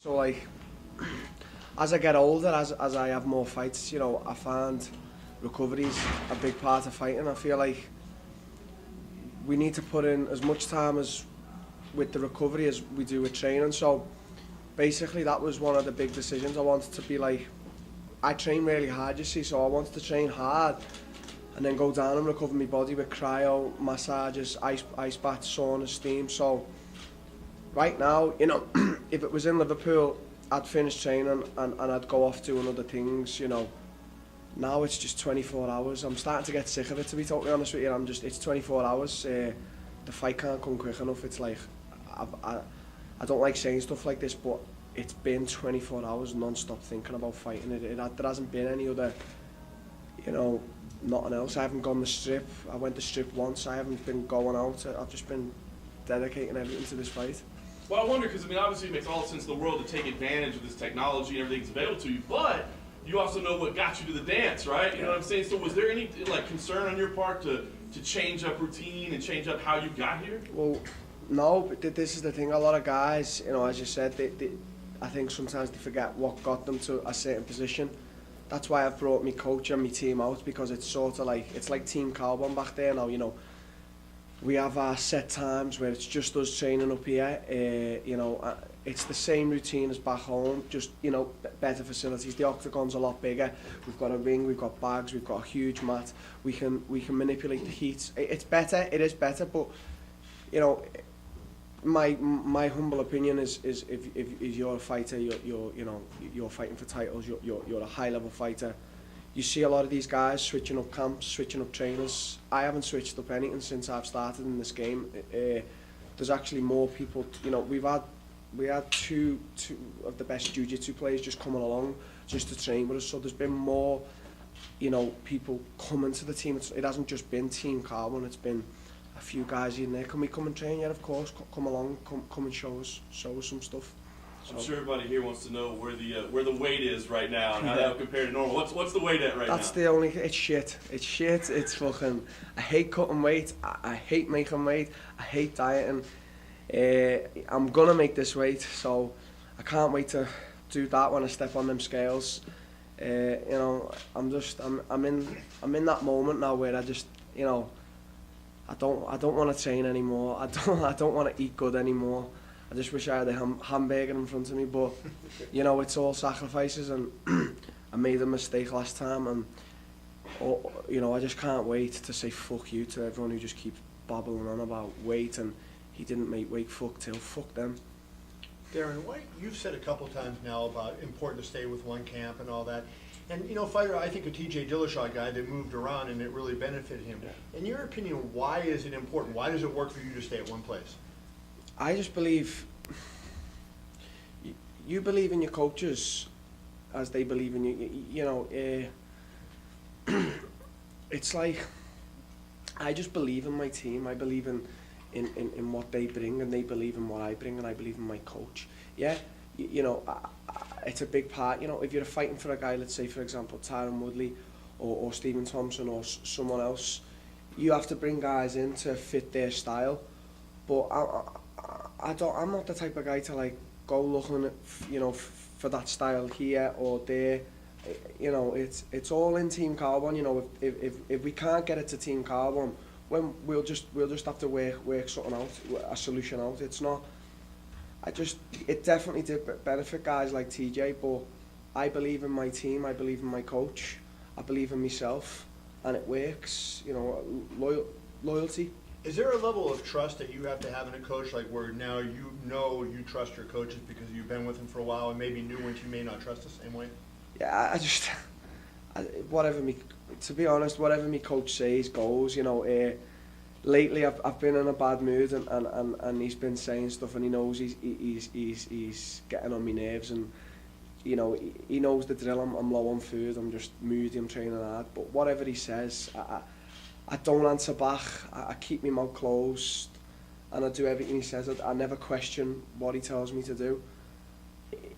So like, as I get older, as I have more fights, you know, I find recovery's a big part of fighting. I feel like we need to put in as much time as with the recovery as we do with training. So basically that was one of the big decisions. I wanted to be like, I train really hard, you see, so I wanted to train hard and then go down and recover my body with cryo, massages, ice baths, sauna, steam. So right now, you know, if it was in Liverpool, I'd finish training and I'd go off doing other things, you know. Now it's just 24 hours. I'm starting to get sick of it, to be totally honest with you. It's 24 hours. The fight can't come quick enough. It's like, I don't like saying stuff like this, but it's been 24 hours non-stop thinking about fighting. There hasn't been any other, you know, nothing else. I haven't gone the strip. I went the strip once. I haven't been going out. I've just been dedicating everything to this fight. Well, I wonder, because I mean, obviously it makes all the sense in the world to take advantage of this technology and everything's available to you, but you also know what got you to the dance, right? You know what I'm saying? So was there any like concern on your part to change up routine and change up how you got here? Well, no, but this is the thing. A lot of guys, you know, as you said, I think sometimes they forget what got them to a certain position. That's why I've brought my coach and my team out, because it's sort of like, it's like Team Carbon back there now, you know. We have our set times where it's just us training up here. You know, it's the same routine as back home, just, you know, better facilities. The octagon's a lot bigger. We've got a ring, we've got bags, we've got a huge mat. We can manipulate the heat. It's better. It is better, but you know, my humble opinion is if you're a fighter, you're fighting for titles. You're a high level fighter. You see a lot of these guys switching up camps, switching up trainers. I haven't switched up anything since I've started in this game. There's actually more people. You know, we had two of the best jiu-jitsu players just coming along just to train with us. So there's been more, you know, people coming to the team. It hasn't just been Team Carbon. It's been a few guys in there. Can we come and train? Yeah, of course. Come along. Come and show us some stuff. I'm sure everybody here wants to know where the weight is right now and how that would compare to normal. What's the weight at right now? That's the only. It's shit. It's shit. It's fucking. I hate cutting weight. I hate making weight. I hate dieting. I'm gonna make this weight, so I can't wait to do that when I step on them scales. You know, I'm in that moment now where I just, you know, I don't want to train anymore. I don't want to eat good anymore. I just wish I had a hamburger in front of me, but you know, it's all sacrifices, and I made a mistake last time, and you know, I just can't wait to say fuck you to everyone who just keeps babbling on about weight and he didn't make weight, fuck them. Darren, you've said a couple times now about important to stay with one camp and all that. And you know, fighter, I think a TJ Dillashaw guy that moved around and it really benefited him. In your opinion, why is it important? Why does it work for you to stay at one place? I just believe you believe in your coaches as they believe in you. You know, it's like I just believe in my team. I believe in what they bring, and they believe in what I bring, and I believe in my coach. Yeah, you know, it's a big part. You know, if you're fighting for a guy, let's say for example Tyron Woodley or Stephen Thompson or someone else, you have to bring guys in to fit their style. But I'm not the type of guy to like go looking at, you know, for that style here or there. You know, it's all in Team Carbon. You know, if we can't get it to Team Carbon, when we'll just have to work something out, a solution out. It's not. It definitely did benefit guys like TJ, but I believe in my team. I believe in my coach. I believe in myself, and it works. You know, loyalty. Is there a level of trust that you have to have in a coach, like where now you know you trust your coaches because you've been with them for a while and maybe new ones you may not trust the same way? Yeah, to be honest, whatever my coach says goes. You know, lately I've been in a bad mood and he's been saying stuff, and he knows he's getting on my nerves, and you know, he knows the drill. I'm low on food. I'm just moody. I'm training hard. But whatever he says, I don't answer back. I keep my mouth closed, and I do everything he says. I never question what he tells me to do.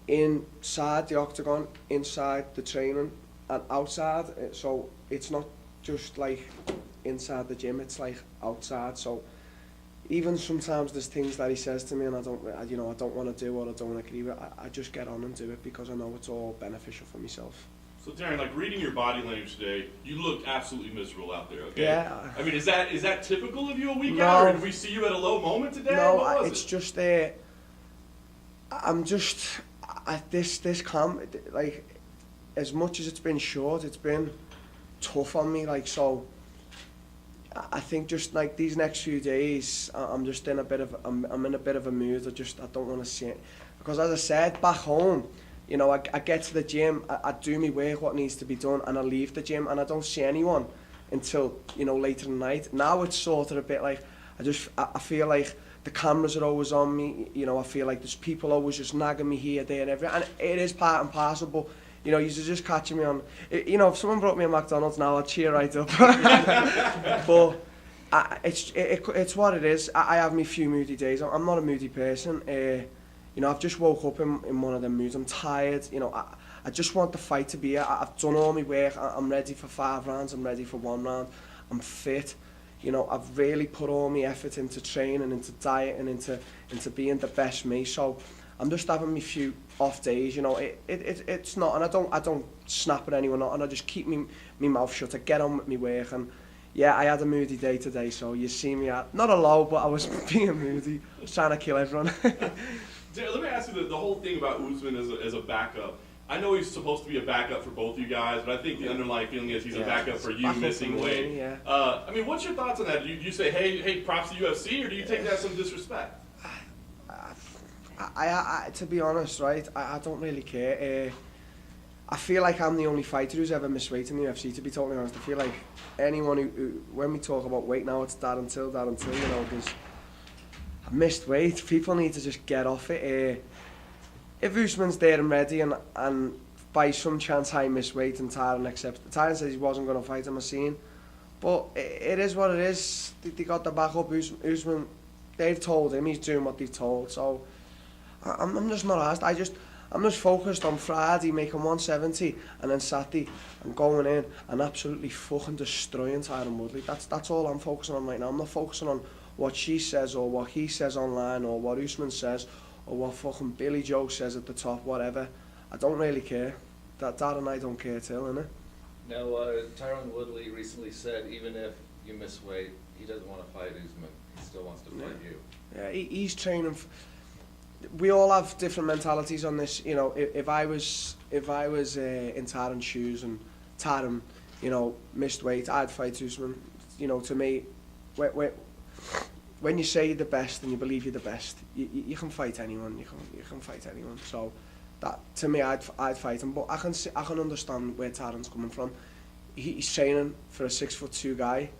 Inside the octagon, inside the training, and outside. So it's not just like inside the gym. It's like outside. So even sometimes there's things that he says to me and I don't want to do or I don't agree with. I just get on and do it because I know it's all beneficial for myself. So Darren, like reading your body language today, you looked absolutely miserable out there. Okay. Yeah. I mean, is that typical of you a week No. out, or did we see you at a low moment today? No, What was it's it? just I'm just this camp, like, as much as it's been short, it's been tough on me. Like, so I think just like these next few days, I'm just in a bit of I'm in a bit of a mood. I don't want to see it because, as I said, back home, you know, I get to the gym, I do my work, what needs to be done, and I leave the gym and I don't see anyone until, you know, later in the night. Now it's sort of a bit like I feel like the cameras are always on me. You know, I feel like there's people always just nagging me here, there, and everywhere, and it is part and parcel. But you know, you're just catching me on. You know, if someone brought me a McDonald's now, I'd cheer right up. But it's what it is. I have me few moody days. I'm not a moody person. You know, I've just woke up in one of them moods. I'm tired. You know, I just want the fight to be here. I've done all my work. I'm ready for 5 rounds. I'm ready for 1 round. I'm fit. You know, I've really put all my effort into training, into diet, and into being the best me. So I'm just having me few off days. You know, it's not, and I don't snap at anyone, and I just keep me mouth shut. I get on with my work, and yeah, I had a moody day today. So you see me at not a low, but I was being moody. I was trying to kill everyone. Let me ask you the whole thing about Usman as a backup. I know he's supposed to be a backup for both you guys, but I think the underlying feeling is he's a backup for you missing weight. Yeah. I mean, what's your thoughts on that? Do you say, hey, props to UFC, or do you take that as some disrespect? I to be honest, right, I don't really care. I feel like I'm the only fighter who's ever missed weight in the UFC, to be totally honest. I feel like anyone who when we talk about weight now, it's that until, you know, there's I missed weight. People need to just get off it. If Usman's there and ready, and by some chance I miss weight and Darren accepts, Darren says he wasn't going to fight him, I seen, but it is what it is. They got the back up. Usman, they've told him he's doing what they've told, so I'm just not asked. I'm just focused on Friday making 170, and then Saturday I'm going in and absolutely fucking destroying Tyron Woodley. That's all I'm focusing on right now. I'm not focusing on what she says or what he says online or what Usman says or what fucking Billy Joe says at the top, whatever. I don't really care. Dad and I don't care too, innit? Now, Tyron Woodley recently said even if you miss weight, he doesn't want to fight Usman. He still wants to fight you. Yeah, he's training. We all have different mentalities on this. You know, if I was in Tyron's shoes and Tyron, you know, missed weight, I'd fight Usman. You know, to me, when you say you're the best and you believe you're the best, you can fight anyone. You can fight anyone. So that, to me, I'd fight him. But I can understand where Tyron's coming from. He's training for a 6'2" guy,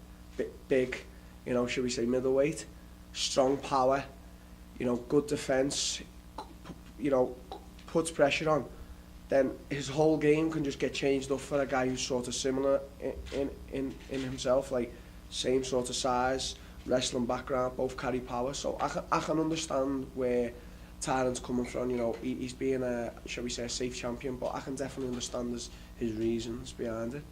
big, you know, should we say middleweight, strong power, you know, good defence, you know, puts pressure on. Then his whole game can just get changed up for a guy who's sort of similar in himself, like same sort of size, wrestling background, both carry power. So I can understand where Tyron's coming from. You know, he's being a, shall we say, a safe champion, but I can definitely understand his reasons behind it.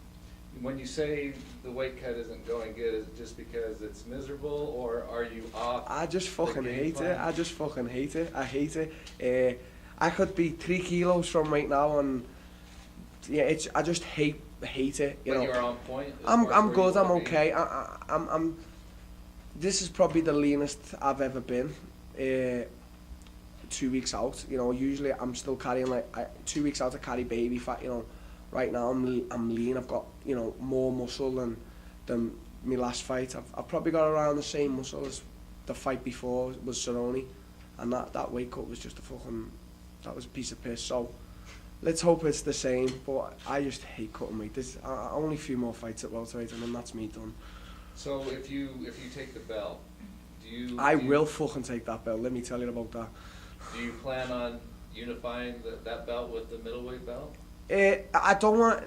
When you say the weight cut isn't going good, is it just because it's miserable, or are you off? I just fucking hate it. I just fucking hate it. I hate it. I could be 3 kilos from right now, and yeah, I just hate it. You know, you're on point. I'm good. I'm okay. I'm. This is probably the leanest I've ever been. 2 weeks out. You know, usually I'm still carrying 2 weeks out. I carry baby fat. You know, right now I'm lean. I've got, you know, more muscle than my last fight. I've probably got around the same muscle as the fight before was Cerrone, and that weight cut was just that was a piece of piss. So let's hope it's the same. But I just hate cutting weight. There's only a few more fights at welterweight, and then that's me done. So if you take the belt, I will fucking take that belt. Let me tell you about that. Do you plan on unifying that belt with the middleweight belt? I don't want.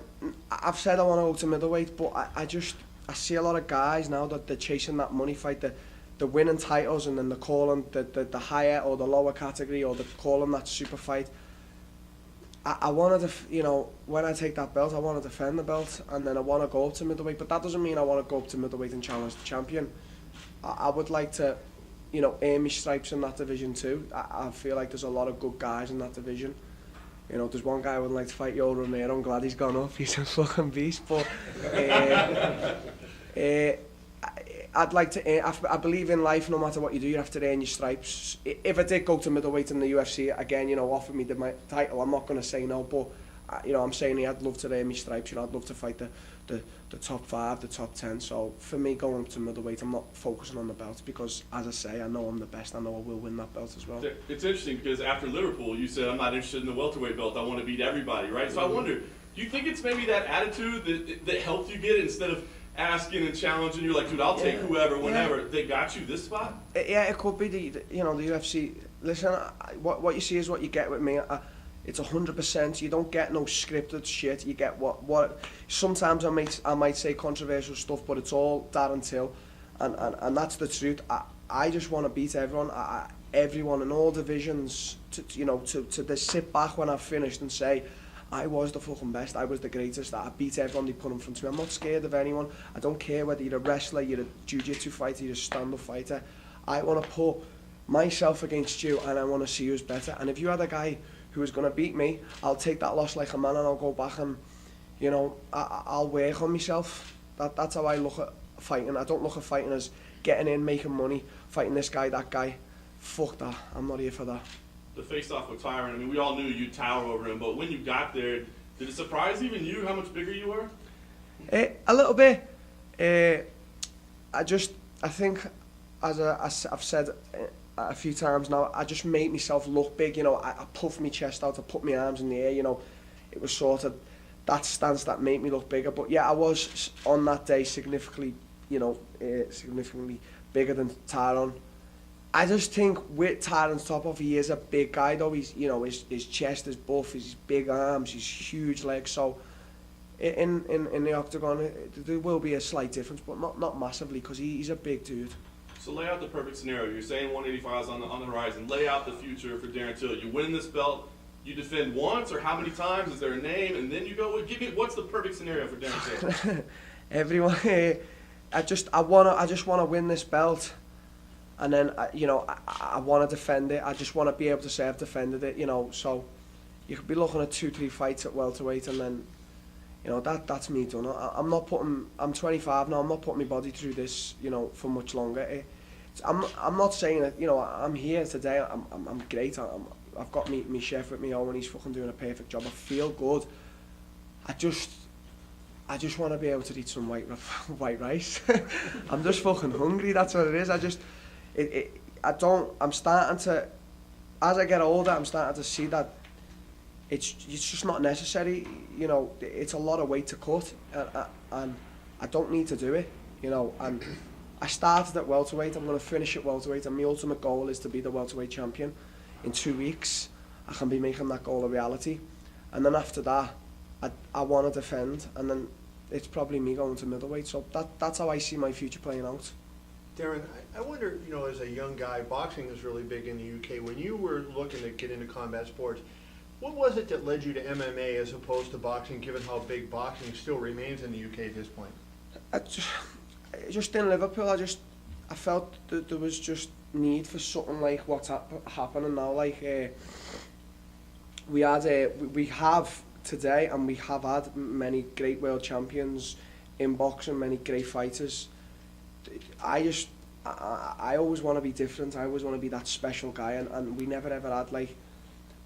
I've said I want to go to middleweight, but I see a lot of guys now that they're chasing that money fight, the winning titles, and then they're calling the higher or the lower category, or they're calling that super fight. I want to, you know, when I take that belt, I want to defend the belt, and then I want to go up to middleweight. But that doesn't mean I want to go up to middleweight and challenge the champion. I would like to earn my stripes in that division too. I feel like there's a lot of good guys in that division. There's one guy I wouldn't like to fight, Yoel Romero. I'm glad he's gone up. He's a fucking beast. But I'd like to. I believe in life. No matter what you do, you have to earn your stripes. If I did go to middleweight in the UFC again, offer me my title, I'm not going to say no. But I'm saying I'd love to earn my stripes. I'd love to fight the top 5, the top 10. So for me, going to middleweight, I'm not focusing on the belt because, as I say, I know I'm the best. I know I will win that belt as well. It's interesting because after Liverpool, you said I'm not interested in the welterweight belt. I want to beat everybody, right? So I wonder, do you think it's maybe that attitude that helped you get it instead of asking and challenging? You're like, dude, I'll take whoever, whenever. They got you this spot. Yeah, it could be the UFC. Listen, what you see is what you get with me. It's 100%. You don't get no scripted shit. You get what. Sometimes I might say controversial stuff, but it's all Darren Till, and that's the truth. I just want to beat everyone. Everyone in all divisions. To sit back when I've finished and say, I was the fucking best. I was the greatest. I beat everyone they put in front of me. I'm not scared of anyone. I don't care whether you're a wrestler, you're a jiu-jitsu fighter, you're a stand-up fighter. I want to put myself against you, and I want to see who's better. And if you had a guy who is going to beat me, I'll take that loss like a man, and I'll go back and, I'll work on myself. That's how I look at fighting. I don't look at fighting as getting in, making money, fighting this guy, that guy. Fuck that. I'm not here for that. The face-off with Tyron, I mean, we all knew you'd tower over him, but when you got there, did it surprise even you how much bigger you were? A little bit. I think, as I've said a few times now, I just made myself look big. I puffed my chest out, I put my arms in the air. It was sort of that stance that made me look bigger. But yeah, I was on that day significantly bigger than Tyron. I just think with Tyron's top off, he is a big guy though. He's, his chest is buff, his big arms, his huge legs. So in the octagon, there will be a slight difference, but not massively, because he's a big dude. So lay out the perfect scenario. You're saying 185 is on the horizon. Lay out the future for Darren Till. You win this belt, you defend once, or how many times? Is there a name? And then you go, what's the perfect scenario for Darren Till? Everyone, I just want to win this belt. And then, I want to defend it. I just want to be able to say I've defended it, So you could be looking at 2-3 fights at welterweight, and then, that's me done. I'm 25 now. I'm not putting my body through this, for much longer. I'm not saying that, I'm here today. I'm great. I've got me chef with me, and he's fucking doing a perfect job. I feel good. I just want to be able to eat some white rice. I'm just fucking hungry. That's what it is. I'm starting to, as I get older, I'm starting to see that it's just not necessary. It's a lot of weight to cut, and I don't need to do it. And I started at welterweight. I'm going to finish at welterweight, and my ultimate goal is to be the welterweight champion. In 2 weeks, I can be making that goal a reality, and then after that, I want to defend, and then it's probably me going to middleweight. So that's how I see my future playing out. Darren, I wonder, as a young guy, boxing is really big in the UK. When you were looking to get into combat sports, what was it that led you to MMA as opposed to boxing, given how big boxing still remains in the UK at this point? Just in Liverpool, I felt that there was just need for something like what's happening now. Like we have today, and we have had many great world champions in boxing, many great fighters. I always want to be different. I always want to be that special guy, and we never ever had like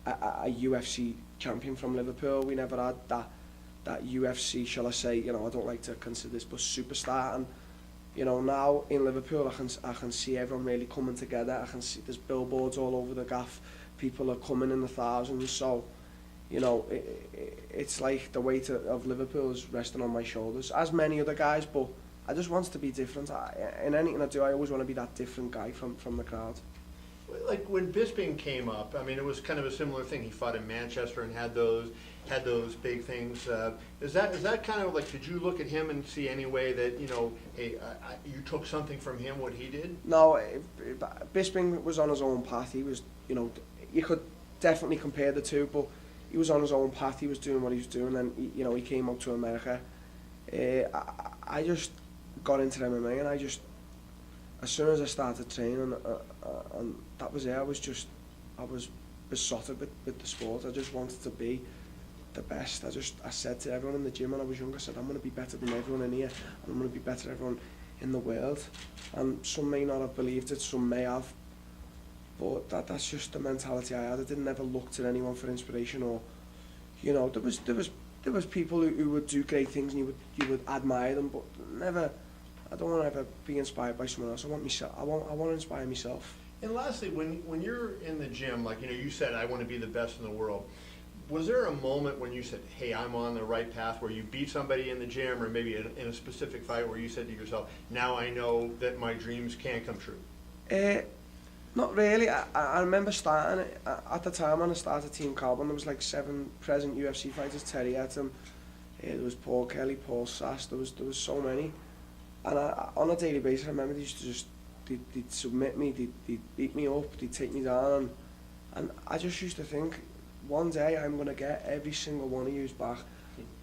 a UFC champion from Liverpool. We never had that UFC, shall I say, I don't like to consider this, but superstar. And now in Liverpool, I can see everyone really coming together. I can see there's billboards all over the gaff. People are coming in the thousands. So it's like the weight of Liverpool is resting on my shoulders, as many other guys, but I just want to be different. In anything I do, I always want to be that different guy from the crowd. Like when Bisping came up, I mean, it was kind of a similar thing. He fought in Manchester and had those big things. Is that kind of like? Did you look at him and see any way that hey, you took something from him, what he did? No, Bisping was on his own path. He was, you could definitely compare the two, but he was on his own path. He was doing what he was doing, and he came up to America. I just got into MMA, and as soon as I started training, and that was it. I was besotted with the sport. I just wanted to be the best. I said to everyone in the gym when I was younger, I said, I'm going to be better than everyone in here, and I'm going to be better than everyone in the world. And some may not have believed it, some may have, but that's just the mentality I had. I didn't ever look to anyone for inspiration, or, you know, there was people who would do great things and you would admire them, but never. I don't want to ever be inspired by someone else. I want myself. I want to inspire myself. And lastly, when you're in the gym, like, you know, you said, I want to be the best in the world. Was there a moment when you said, hey, I'm on the right path, where you beat somebody in the gym, or maybe in a specific fight where you said to yourself, now I know that my dreams can come true? Not really. I remember starting at the time when I started Team Carbon. There was like 7 present UFC fighters. Terry Etam, there was Paul Kelly, Paul Sass. There was so many. And on a daily basis, I remember they used to just they'd submit me, they'd beat me up, they'd take me down, and I just used to think, one day I'm going to get every single one of yous back.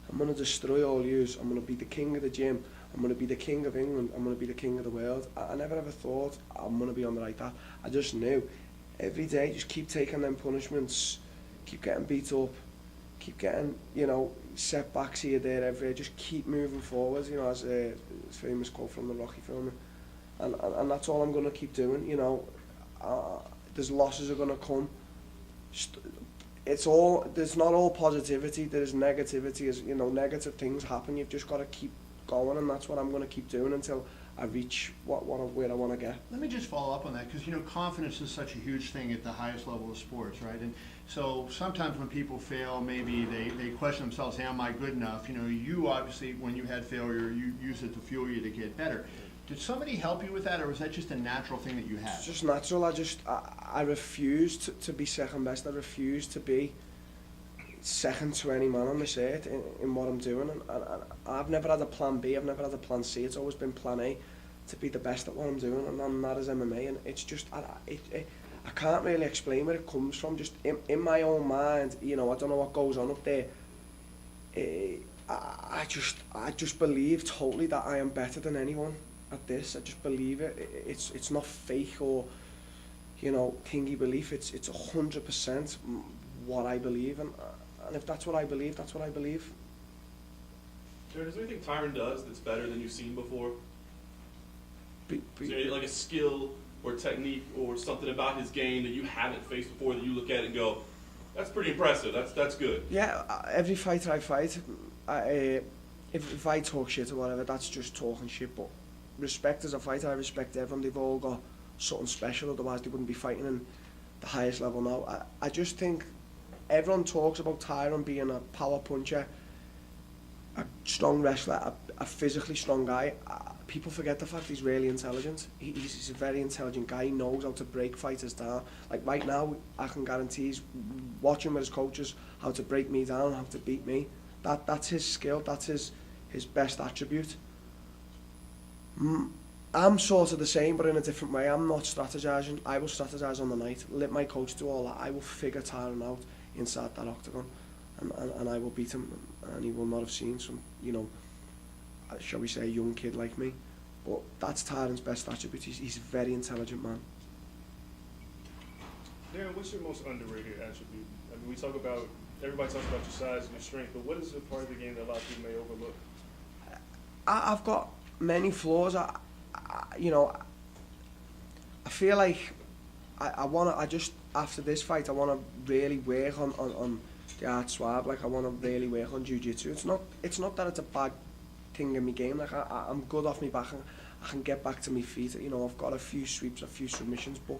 I'm going to destroy all yous. I'm going to be the king of the gym. I'm going to be the king of England. I'm going to be the king of the world. I never ever thought I'm going to be on the right path. I just knew every day, just keep taking them punishments, keep getting beat up, keep getting, you know, setbacks here, there, everywhere. Just keep moving forward, you know, as a famous quote from the Rocky film. And that's all I'm going to keep doing, you know. There's losses are going to come. There's not all positivity, there's negativity. As you know, negative things happen. You've just got to keep going, and that's what I'm going to keep doing until I reach where I want to get. Let me just follow up on that, because, you know, confidence is such a huge thing at the highest level of sports, right? And so sometimes when people fail, maybe they question themselves, hey, am I good enough? You know, you obviously, when you had failure, you used it to fuel you to get better. Did somebody help you with that, or was that just a natural thing that you had? It's just natural. I refused to be second best. I refused to be second to any man on the set in what I'm doing. And I've never had a plan B, I've never had a plan C. It's always been plan A, to be the best at what I'm doing, and that is MMA. And it's just, I can't really explain where it comes from. Just in my own mind, you know, I don't know what goes on up there. I just believe totally that I am better than anyone at this. I just believe it. It's not fake or, you know, thingy belief. It's 100% what I believe, and if that's what I believe, that's what I believe. Darren, is there anything Tyron does that's better than you've seen before? Is there like a skill or technique or something about his game that you haven't faced before that you look at it and go, that's pretty impressive, that's good? Yeah, every fighter I fight, if I talk shit or whatever, that's just talking shit, but respect as a fighter, I respect everyone. They've all got something special, otherwise they wouldn't be fighting in the highest level now. I just think everyone talks about Tyron being a power puncher, a strong wrestler, a physically strong guy. People forget the fact he's really intelligent. He's a very intelligent guy. He knows how to break fighters down. Like right now, I can guarantee he's watching with his coaches how to break me down, how to beat me. That's his skill. That's his best attribute. I'm sort of the same, but in a different way. I'm not strategizing. I will strategize on the night. Let my coach do all that. I will figure Tyron out inside that octagon, and I will beat him, and he will not have seen some, you know, shall we say, young kid like me. But that's Tyron's best attribute. He's a very intelligent man. Darren, what's your most underrated attribute? I mean, everybody talks about your size and your strength, but what is a part of the game that a lot of people may overlook? I've got many flaws. You know, I feel like I just after this fight I want to really work on the art swab. Like I want to really work on jiu-jitsu. It's not that it's a bad thing in my game. Like I'm good off my back and I can get back to my feet. You know, I've got a few sweeps, a few submissions, but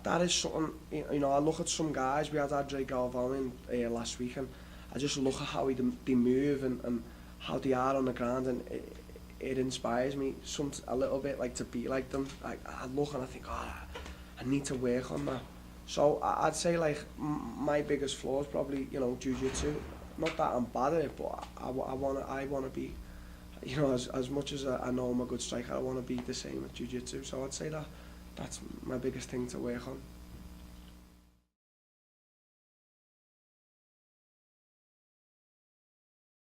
that is something. You know, I look at some guys. We had Andre Galvao in last week, and I just look at how they move and how they are on the ground, and it inspires me a little bit, like to be like them. I look and I think, I need to work on that. So I'd say like my biggest flaw is probably, you know, jiu-jitsu. Not that I'm bad at it, but I want to be, you know, as much as I know I'm a good striker, I want to be the same at jiu-jitsu. So I'd say that's my biggest thing to work on.